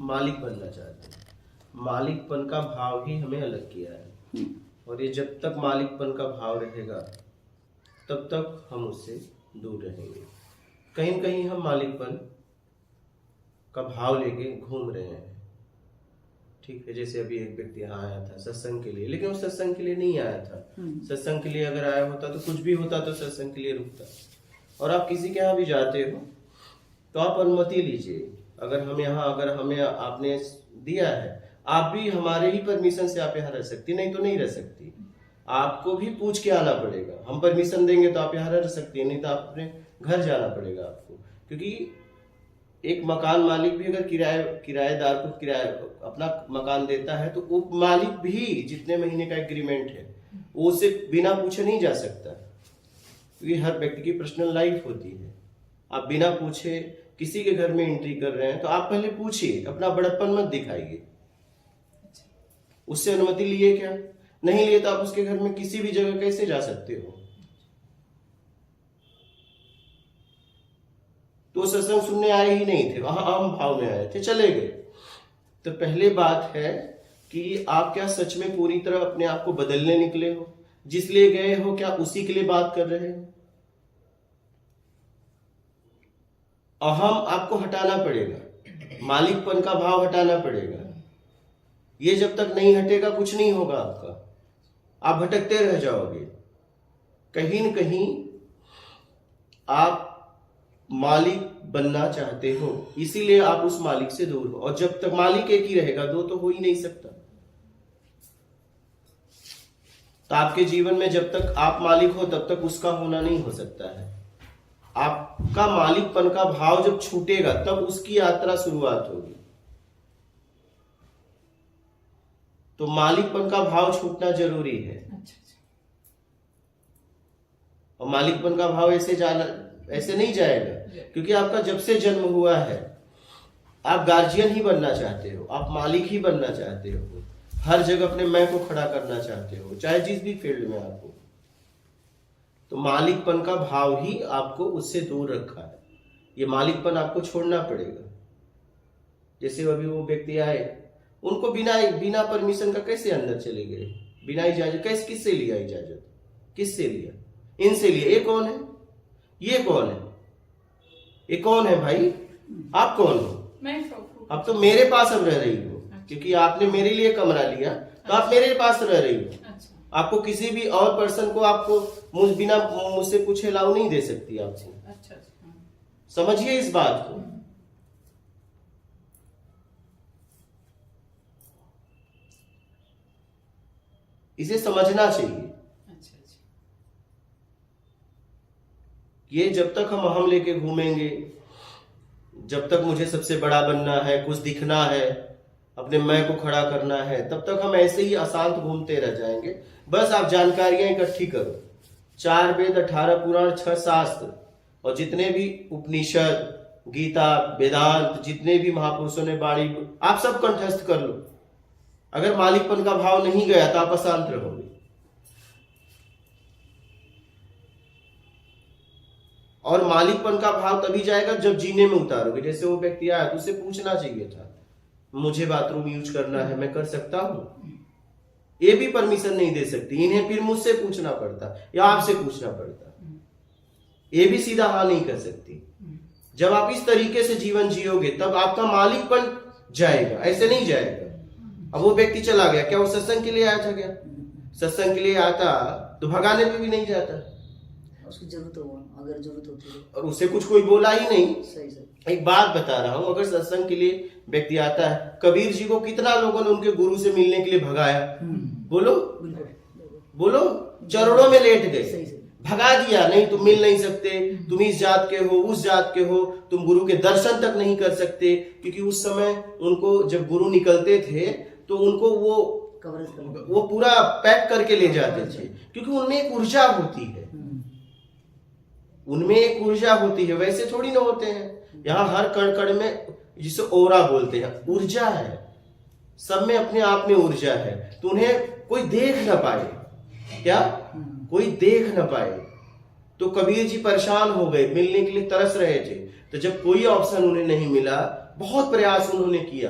मालिक बनना चाहते हैं। मालिकपन का भाव ही हमें अलग किया है, और ये जब तक मालिकपन का भाव रहेगा तब तक हम उससे दूर रहेंगे। कहीं न कहीं हम मालिकपन का भाव लेके घूम रहे हैं, ठीक है। जैसे अभी एक व्यक्ति यहाँ आया था सत्संग के लिए, लेकिन वो सत्संग के लिए नहीं आया था। सत्संग के लिए अगर आया होता तो कुछ भी होता तो सत्संग के लिए रुकता। और आप किसी के यहाँ भी जाते हो तो आप अनुमति लीजिए। अगर हमें आपने दिया है, आप भी हमारे ही परमिशन से आप यहाँ रह सकती, नहीं तो नहीं रह सकती। आपको भी पूछ के आना पड़ेगा। हम परमिशन देंगे तो आप यहाँ रह सकती है, नहीं तो आप अपने घर जाना पड़ेगा आपको। क्योंकि एक मकान मालिक भी अगर किराएदार को अपना मकान देता है तो वो मालिक भी जितने महीने का एग्रीमेंट है वो उसे बिना पूछे नहीं जा सकता, क्योंकि हर व्यक्ति की पर्सनल लाइफ होती है। आप बिना पूछे किसी के घर में एंट्री कर रहे हैं तो आप पहले पूछिए, अपना बड़प्पन मत दिखाइए। उससे अनुमति लिए क्या? नहीं लिए तो आप उसके घर में किसी भी जगह कैसे जा सकते हो? तो सत्संग सुनने आए ही नहीं थे, वहां आम भाव में आए थे, चले गए। तो पहले बात है कि आप क्या सच में पूरी तरह अपने आप को बदलने निकले हो? जिस लिए गए हो क्या उसी के लिए बात कर रहे हो? अहम आपको हटाना पड़ेगा, मालिकपन का भाव हटाना पड़ेगा। ये जब तक नहीं हटेगा कुछ नहीं होगा आपका, आप भटकते रह जाओगे। कहीं न कहीं आप मालिक बनना चाहते हो, इसीलिए आप उस मालिक से दूर हो। और जब तक मालिक एक ही रहेगा, दो तो हो ही नहीं सकता। तो आपके जीवन में जब तक आप मालिक हो तब तक उसका होना नहीं हो सकता है। आपका मालिकपन का भाव जब छूटेगा तब उसकी यात्रा शुरुआत होगी। तो मालिकपन का भाव छूटना जरूरी है। और मालिकपन का भाव ऐसे नहीं जाएगा, क्योंकि आपका जब से जन्म हुआ है आप गार्जियन ही बनना चाहते हो, आप मालिक ही बनना चाहते हो, हर जगह अपने मैं को खड़ा करना चाहते हो, चाहे जिस भी फील्ड में आप हो। तो मालिकपन का भाव ही आपको उससे दूर रखा है। ये मालिकपन आपको छोड़ना पड़ेगा। जैसे अभी वो व्यक्ति आए, उनको बिना परमिशन का कैसे अंदर चले गए? बिना इजाजत किससे लिया इजाजत? किससे लिया? इनसे लिया। ये कौन है? ये कौन है? ये कौन है भाई? आप कौन हो? मैं अब तो मेरे पास अब रह रही हो, क्योंकि आपने मेरे लिए कमरा लिया तो आप मेरे पास रह रही हो। आपको किसी भी और पर्सन को आपको बिना मुझसे पूछे अलाउ नहीं दे सकती आपसे। समझिए इस बात को। इसे समझना चाहिए। ये जब तक हम लेके घूमेंगे, जब तक मुझे सबसे बड़ा बनना है, कुछ दिखना है, अपने मैं को खड़ा करना है, तब तक हम ऐसे ही अशांत घूमते रह जाएंगे। बस आप जानकारियां इकट्ठी करो। 4 वेद, 18 पुराण, 6 शास्त्र और जितने भी उपनिषद, गीता, वेदांत, जितने भी महापुरुषों ने वाणी, आप सब कंठस्थ कर लो। अगर मालिकपन का भाव नहीं गया तो आप अशांत रहोगे। और मालिकपन का भाव तभी जाएगा जब जीने में उतारोगे। जैसे वो व्यक्ति आया तो उसे पूछना चाहिए था, मुझे बाथरूम यूज करना है, मैं कर सकता हूं? ये भी परमिशन नहीं दे सकती। इन्हें फिर मुझसे पूछना पड़ता या आपसे पूछना पड़ता। ये भी सीधा हाँ नहीं कर सकती। जब आप इस तरीके से जीवन जियोगे तब आपका मालिकपन जाएगा, ऐसे नहीं जाएगा। अब वो व्यक्ति चला गया, क्या वो सत्संग के लिए आया था? क्या सत्संग के लिए आता तो भगाने पे भी नहीं जाता। उसकी जरूरत हो, अगर जरूरत होती है, और उसे कुछ कोई बोला ही नहीं। सही। एक बात बता रहा हूं, अगर सत्संग के लिए व्यक्ति आता है, कबीर जी को कितना लोगों ने उनके गुरु से मिलने के लिए भगाया? बोलो बोलो, चरणों में लेट गए, भगा दिया। नहीं तुम मिल नहीं सकते, तुम इस जात के हो, उस जात के हो, तुम गुरु के दर्शन तक नहीं कर सकते। क्योंकि उस समय उनको जब गुरु निकलते थे तो उनको वो पूरा पैक करके ले जाते थे, क्योंकि उनमें एक ऊर्जा होती है। उनमें एक ऊर्जा होती है, वैसे थोड़ी ना होते हैं। यहाँ हर कण कण में, जिसे ओरा बोलते हैं, ऊर्जा है। सब में अपने आप में ऊर्जा है। तो उन्हें कोई देख ना पाए, क्या कोई देख ना पाए। तो कबीर जी परेशान हो गए, मिलने के लिए तरस रहे थे। तो जब कोई ऑप्शन उन्हें नहीं मिला, बहुत प्रयास उन्होंने किया।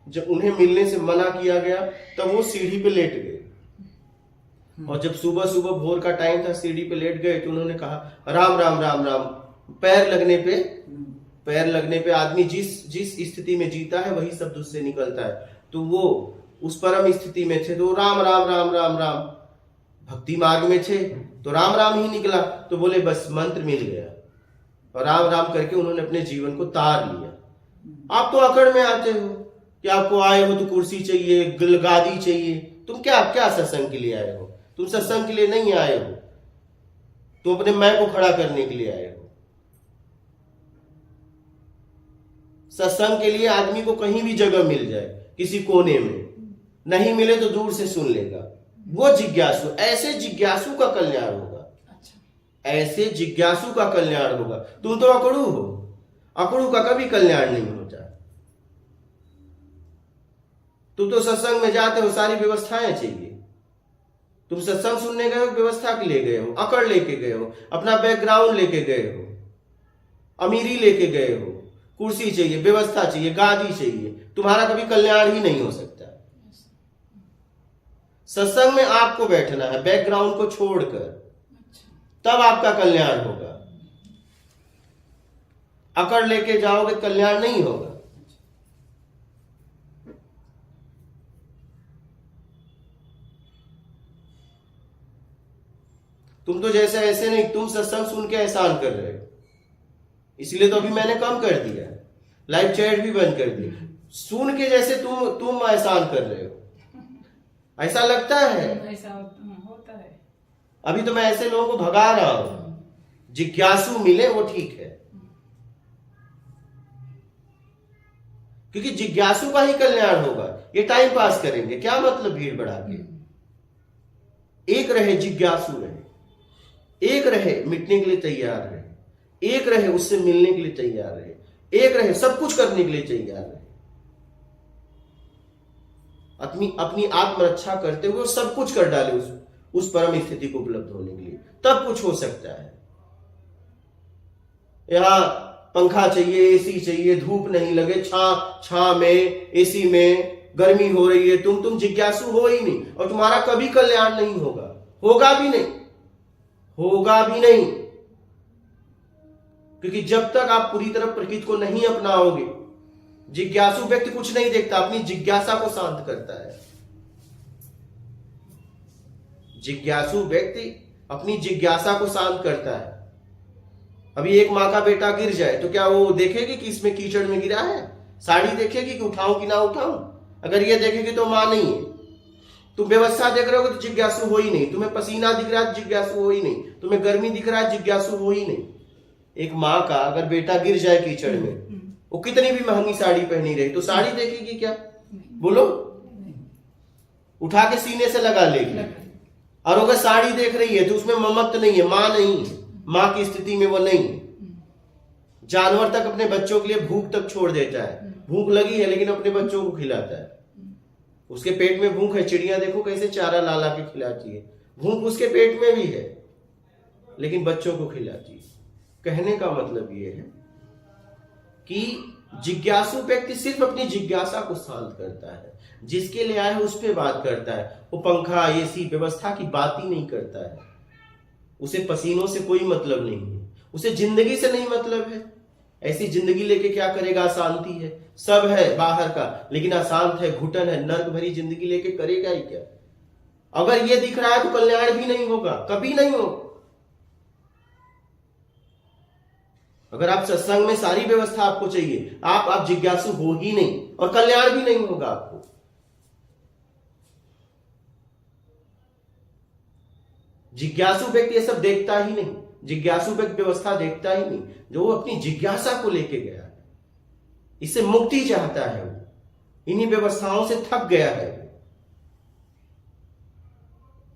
जब उन्हें मिलने से मना किया गया तब वो सीढ़ी पे लेट गए। और जब सुबह सुबह भोर का टाइम था, सीढ़ी पे लेट गए तो उन्होंने कहा राम राम राम राम। पैर लगने पे आदमी जिस स्थिति में जीता है वही शब्द उससे निकलता है। तो वो उस परम स्थिति में थे तो राम राम राम राम राम, भक्ति मार्ग में थे तो राम राम ही निकला। तो बोले बस मंत्र मिल गया, और राम राम करके उन्होंने अपने जीवन को तार लिया। आप तो अकड़ में आते हो कि आपको आए हो तो कुर्सी चाहिए, गादी चाहिए। तुम क्या सत्संग के लिए आए हो? तुम सत्संग के लिए नहीं आए हो, तुम अपने मैं को खड़ा करने के लिए आए हो। सत्संग के लिए आदमी को कहीं भी जगह मिल जाए, किसी कोने में, नहीं मिले तो दूर से सुन लेगा। वो जिज्ञासु, ऐसे जिज्ञासु का कल्याण होगा। ऐसे जिज्ञासु का कल्याण होगा। तुम तो अकड़ू हो, अकड़ू का कभी कल्याण नहीं होता। तुम तो सत्संग में जाते हो, सारी व्यवस्थाएं चाहिए। तुम सत्संग सुनने गए हो, व्यवस्था के लिए गए हो, अकड़ लेके गए हो, अपना बैकग्राउंड लेके गए हो, अमीरी लेके गए हो, कुर्सी चाहिए, व्यवस्था चाहिए, गादी चाहिए। तुम्हारा कभी कल्याण ही नहीं हो सकता। सत्संग में आपको बैठना है बैकग्राउंड को छोड़कर, तब आपका कल्याण होगा। अकड़ लेके जाओगे कल्याण नहीं होगा। तुम तो जैसे ऐसे नहीं, तुम सत्संग सुन के एहसान कर रहे हो। इसलिए तो अभी मैंने कम कर दिया, लाइव चैट भी बंद कर दिया। सुन के जैसे तुम एहसान कर रहे हो, ऐसा लगता है। ऐसा होता है। अभी तो मैं ऐसे लोगों को भगा रहा हूं। जिज्ञासु मिले वो ठीक है, क्योंकि जिज्ञासु का ही कल्याण होगा। ये टाइम पास करेंगे क्या मतलब भीड़ बढ़ा के? एक रहे जिज्ञासु रहे, एक रहे मिटने के लिए तैयार रहे, एक रहे उससे मिलने के लिए तैयार रहे, एक रहे सब कुछ करने के लिए तैयार रहे। अपनी आत्मरक्षा करते हुए सब कुछ कर डाले उस परम स्थिति को उपलब्ध होने के लिए, तब कुछ हो सकता है। यहां पंखा चाहिए, एसी चाहिए, धूप नहीं लगे, छा में, एसी में गर्मी हो रही है, तुम जिज्ञासु हो ही नहीं, और तुम्हारा कभी कल्याण नहीं होगा। होगा भी नहीं, क्योंकि जब तक आप पूरी तरह प्रकृति को नहीं अपनाओगे, जिज्ञासु व्यक्ति कुछ नहीं देखता, अपनी जिज्ञासा को शांत करता है। जिज्ञासु व्यक्ति अपनी जिज्ञासा को शांत करता है। अभी एक माँ का बेटा गिर जाए तो क्या वो देखेगी कि इसमें कीचड़ में गिरा है? साड़ी देखेगी कि उठाऊं कि ना उठाऊं? अगर ये देखेगी तो माँ नहीं है। तुम व्यवस्था देख रहे हो तो जिज्ञासु हो ही नहीं। तुम्हें पसीना दिख रहा है, जिज्ञासु हो ही नहीं। तुम्हें गर्मी दिख रहा है, जिज्ञासु हो ही नहीं। एक माँ का अगर बेटा गिर जाए कीचड़ में, वो कितनी भी महंगी साड़ी पहनी रही तो साड़ी देखेगी क्या? बोलो, उठा के सीने से लगा लेगी। और अगर साड़ी देख रही है तो उसमें ममत्व नहीं है, मां नहीं है, मां की स्थिति में वो नहीं है। जानवर तक अपने बच्चों के लिए भूख तक छोड़ देता है। भूख लगी है लेकिन अपने बच्चों को खिलाता है। उसके पेट में भूख है, चिड़िया देखो कैसे चारा ला ला के खिलाती है। भूख उसके पेट में भी है लेकिन बच्चों को खिलाती है। कहने का मतलब ये है कि जिज्ञासु व्यक्ति सिर्फ अपनी जिज्ञासा को शांत करता है। जिसके लिए आया है उस पे बात करता है। वो पंखा, एसी, व्यवस्था की बात ही नहीं करता है। उसे पसीनों से कोई मतलब नहीं है, उसे जिंदगी से नहीं मतलब है। ऐसी जिंदगी लेके क्या करेगा? अशांति है, सब है बाहर का लेकिन अशांत है, घुटन है, नर्क भरी जिंदगी लेके करेगा ही क्या? अगर ये दिख रहा है तो कल्याण भी नहीं होगा, कभी नहीं होगा। अगर आप सत्संग में सारी व्यवस्था आपको चाहिए, आप जिज्ञासु हो ही नहीं और कल्याण भी नहीं होगा आपको। जिज्ञासु व्यक्ति ये सब देखता ही नहीं। जिज्ञासु व्यक्ति व्यवस्था देखता ही नहीं। जो वो अपनी जिज्ञासा को लेके गया है, इससे मुक्ति चाहता है, वो इन्हीं व्यवस्थाओं से थक गया है।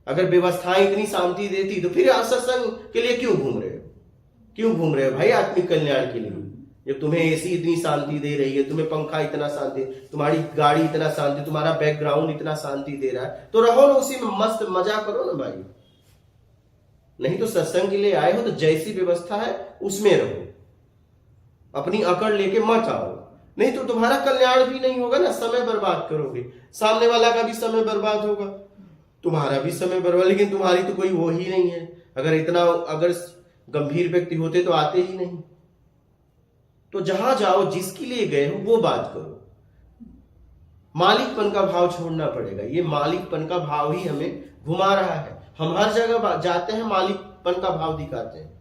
अगर व्यवस्थाएं इतनी शांति देती तो फिर आप सत्संग के लिए क्यों घूम रहे हो? क्यों घूम रहे हो भाई आत्मिक कल्याण के लिए? जब तुम्हें एसी इतनी शांति दे रही है, तुम्हें पंखा इतना शांति, तुम्हारी गाड़ी इतना शांति, तुम्हारा बैकग्राउंड इतना शांति दे रहा है, तो रहो ना उसी में, मस्त मजा करो ना भाई। नहीं तो सत्संग के लिए आए हो तो जैसी व्यवस्था है उसमें रहो, अपनी अकड़ लेके मत आओ। नहीं तो तुम्हारा कल्याण भी नहीं होगा ना, समय बर्बाद करोगे, सामने वाला का भी समय बर्बाद होगा, तुम्हारा भी समय बर्बाद। लेकिन तुम्हारी तो कोई वो ही नहीं है। अगर गंभीर व्यक्ति होते तो आते ही नहीं। तो जहां जाओ जिसके लिए गए हो वो बात करो। मालिकपन का भाव छोड़ना पड़ेगा। ये मालिकपन का भाव ही हमें घुमा रहा है। हम हर जगह जाते हैं, मालिकपन का भाव दिखाते हैं,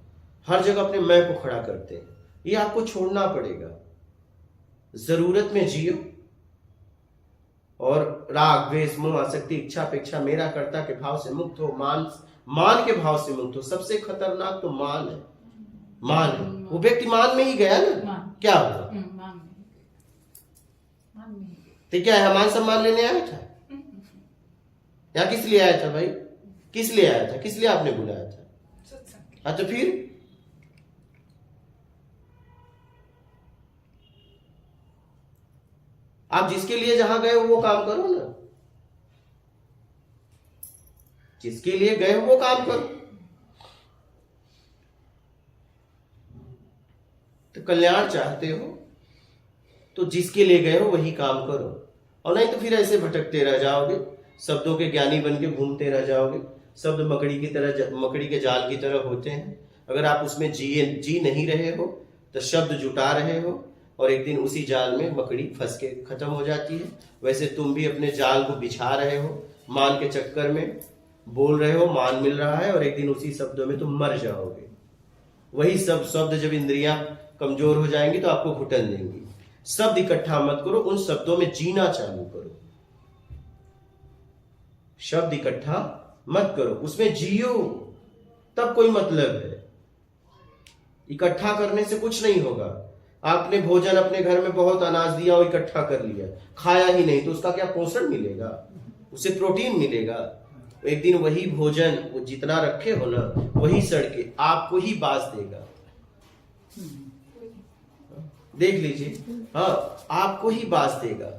हर जगह अपने मैं को खड़ा करते हैं। ये आपको छोड़ना पड़ेगा। जरूरत में जियो और राग द्वेष मोह आसक्ति इच्छा अपेक्षा मेरा कर्ता के भाव से मुक्त हो, मान के भाव से मुक्त हो। सबसे खतरनाक तो मान है। मान है, वो व्यक्ति मान में ही गया ना, क्या हुआ? मान में तो क्या है, मान सम्मान लेने आया था? यहाँ किस लिए आया था भाई? किस लिए आया था? किस लिए आपने बुलाया था? हाँ तो फिर आप जिसके लिए जहां गए हो वो काम करो ना, जिसके लिए गए हो वो काम करो। तो कल्याण चाहते हो तो जिसके लिए गए हो वही काम करो, और नहीं तो फिर ऐसे भटकते रह जाओगे, शब्दों के ज्ञानी बन के घूमते रह जाओगे। शब्द मकड़ी की तरह, मकड़ी के जाल की तरह होते हैं। अगर आप उसमें जी नहीं रहे हो तो शब्द जुटा रहे हो और एक दिन उसी जाल में मकड़ी फंस के खत्म हो जाती है। वैसे तुम भी अपने जाल को बिछा रहे हो, मान के चक्कर में बोल रहे हो, मान मिल रहा है, और एक दिन उसी शब्दों में तुम मर जाओगे। वही सब शब्द जब इंद्रियां कमजोर हो जाएंगी तो आपको घुटन देंगी। शब्द इकट्ठा मत करो, उन शब्दों में जीना चालू करो। शब्द इकट्ठा मत करो, उसमें जियो, तब कोई मतलब है। इकट्ठा करने से कुछ नहीं होगा। आपने भोजन अपने घर में बहुत अनाज दिया और इकट्ठा कर लिया, खाया ही नहीं, तो उसका क्या पोषण मिलेगा? उसे प्रोटीन मिलेगा। एक दिन वही भोजन, वो जितना रखे हो ना, वही सड़ के आपको ही बास देगा। देख लीजिए, हाँ, आपको ही बास देगा।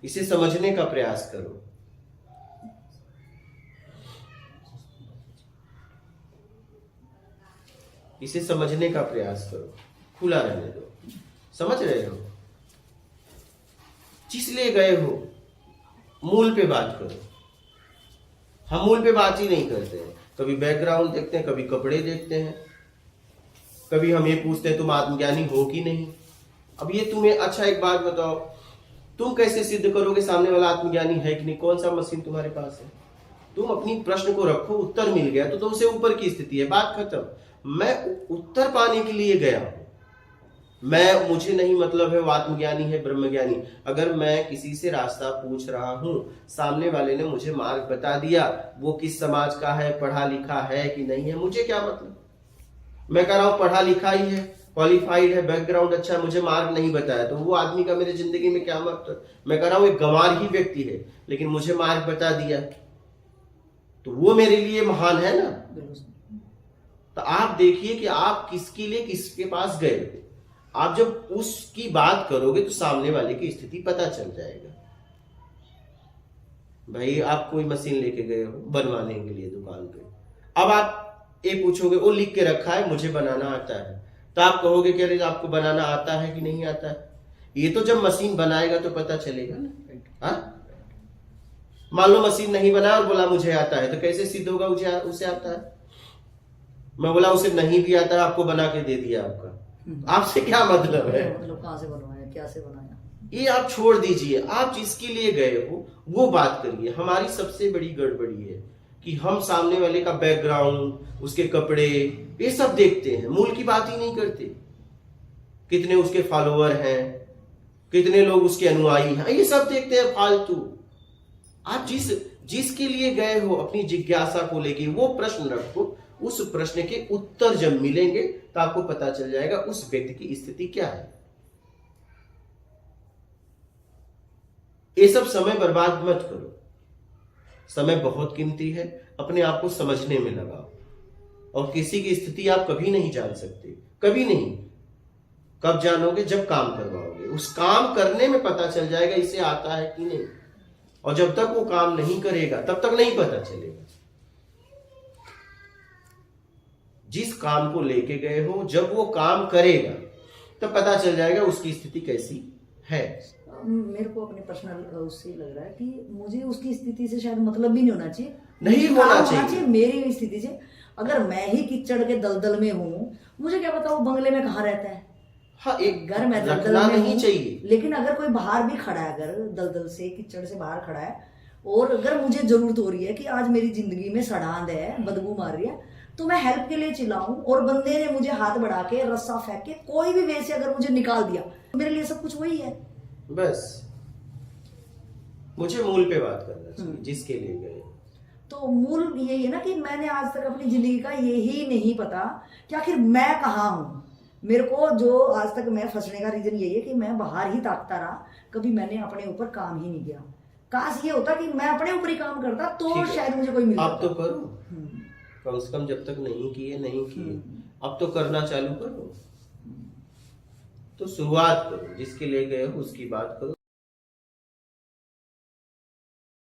इसे समझने का प्रयास करो। इसे समझने का प्रयास करो, खुला रहने दो। समझ रहे हो? जिस लिए गए हो मूल पे बात करो। हम मूल पे बात ही नहीं करते हैं। कभी बैकग्राउंड देखते हैं, कभी कपड़े देखते हैं, कभी हम ये पूछते हैं तुम आत्मज्ञानी हो कि नहीं। अब ये तुम्हें, अच्छा एक बात बताओ, तुम कैसे सिद्ध करोगे सामने वाला आत्मज्ञानी है कि नहीं? कौन सा मशीन तुम्हारे पास है? तुम अपनी प्रश्न को रखो, उत्तर मिल गया तो तुमसे ऊपर की स्थिति है, बात खत्म। मैं उत्तर पाने के लिए गया हूं, मुझे नहीं मतलब है वो आत्मज्ञानी है ब्रह्मज्ञानी। अगर मैं किसी से रास्ता पूछ रहा हूं, सामने वाले ने मुझे मार्ग बता दिया, वो किस समाज का है, पढ़ा लिखा है कि नहीं है, मुझे क्या मतलब? मैं कह रहा हूं पढ़ा लिखा ही है, क्वालिफाइड है, बैकग्राउंड अच्छा है, मुझे मार्ग नहीं बताया, तो वो आदमी का मेरे जिंदगी में क्या मतलब? मैं कह रहा हूं एक गंवार ही व्यक्ति है, लेकिन मुझे मार्ग बता दिया, तो वो मेरे लिए महान है ना। तो आप देखिए कि आप किसके लिए किसके पास गए थे। आप जब उसकी बात करोगे तो सामने वाले की स्थिति पता चल जाएगा। भाई आप कोई मशीन लेके गए हो बनवाने के लिए दुकान पे, अब आप ये पूछोगे वो लिख के रखा है मुझे बनाना आता है, तो आप कहोगे कि अरे आपको बनाना आता है कि नहीं आता है? ये तो जब मशीन बनाएगा तो पता चलेगा ना। हाँ, मान लो मशीन नहीं बनाया और बोला मुझे आता है, तो कैसे सिद्ध होगा उसे आता है? मैं बोला उसे नहीं भी आता है, आपको बना के दे दिया, आपका आपसे क्या मतलब है? मतलब कहाँ से बनवाया, क्या से बनाया, ये आप छोड़ दीजिए। आप जिसके लिए गए हो वो बात करिए। हमारी सबसे बड़ी गड़बड़ी है कि हम सामने वाले का बैकग्राउंड, उसके कपड़े, ये सब देखते हैं, मूल की बात ही नहीं करते। कितने उसके फॉलोअर हैं, कितने लोग उसके अनुयायी हैं, ये सब देखते हैं फालतू। आप जिसके लिए गए हो अपनी जिज्ञासा को लेके वो प्रश्न रखो। उस प्रश्न के उत्तर जब मिलेंगे तो आपको पता चल जाएगा उस व्यक्ति की स्थिति क्या है। ये सब समय बर्बाद मत करो। समय बहुत कीमती है, अपने आप को समझने में लगाओ। और किसी की स्थिति आप कभी नहीं जान सकते, कभी नहीं। कब जानोगे? जब काम करवाओगे। उस काम करने में पता चल जाएगा इसे आता है कि नहीं। और जब तक वो काम नहीं करेगा तब तक नहीं पता चलेगा। जिस काम को लेके गए हो जब वो काम करेगा तब पता चल जाएगा उसकी स्थिति कैसी है। मेरे को अपने पर्सनल उससे लग रहा है कि मुझे उसकी स्थिति से शायद मतलब भी नहीं होना चाहिए, नहीं मुझे होना काम चाहिए। मेरी स्थिति से। अगर मैं ही कीचड़ के दलदल में हूँ, मुझे क्या पता वो बंगले में कहाँ रहता है। हाँ, एक घर में दलदल रखना में नहीं हूँ, चाहिए। लेकिन अगर कोई बाहर भी खड़ा है, अगर दलदल से कीचड़ से बाहर खड़ा है, और अगर मुझे जरूरत हो रही है कि आज मेरी जिंदगी में सड़ांध है, बदबू मार रही है, तो मैं हेल्प के लिए चिल्लाऊं और बंदे ने मुझे हाथ बढ़ा के रस्सा फेंक के कोई भी वे से अगर मुझे निकाल दिया, मेरे लिए सब कुछ वही है। बस मुझे मूल पे बात करना चाहिए जिसके लिए गए। तो मूल यही है ना कि मैंने आज तक अपनी जिंदगी का यही नहीं पता कि आखिर मैं कहाँ हूँ। मेरे को जो आज तक मैं फंसने का रीजन यही है कि मैं बाहर ही ताकता रहा, कभी मैंने अपने ऊपर काम ही नहीं किया। काश ये होता कि मैं अपने ऊपर ही काम करता तो शायद मुझे कोई मिलता। अब तो करो, कम से कम जब तक नहीं किए अब तो करना चालू करो। तो शुरुआत करो, जिसके लिए गए हो उसकी बात करो,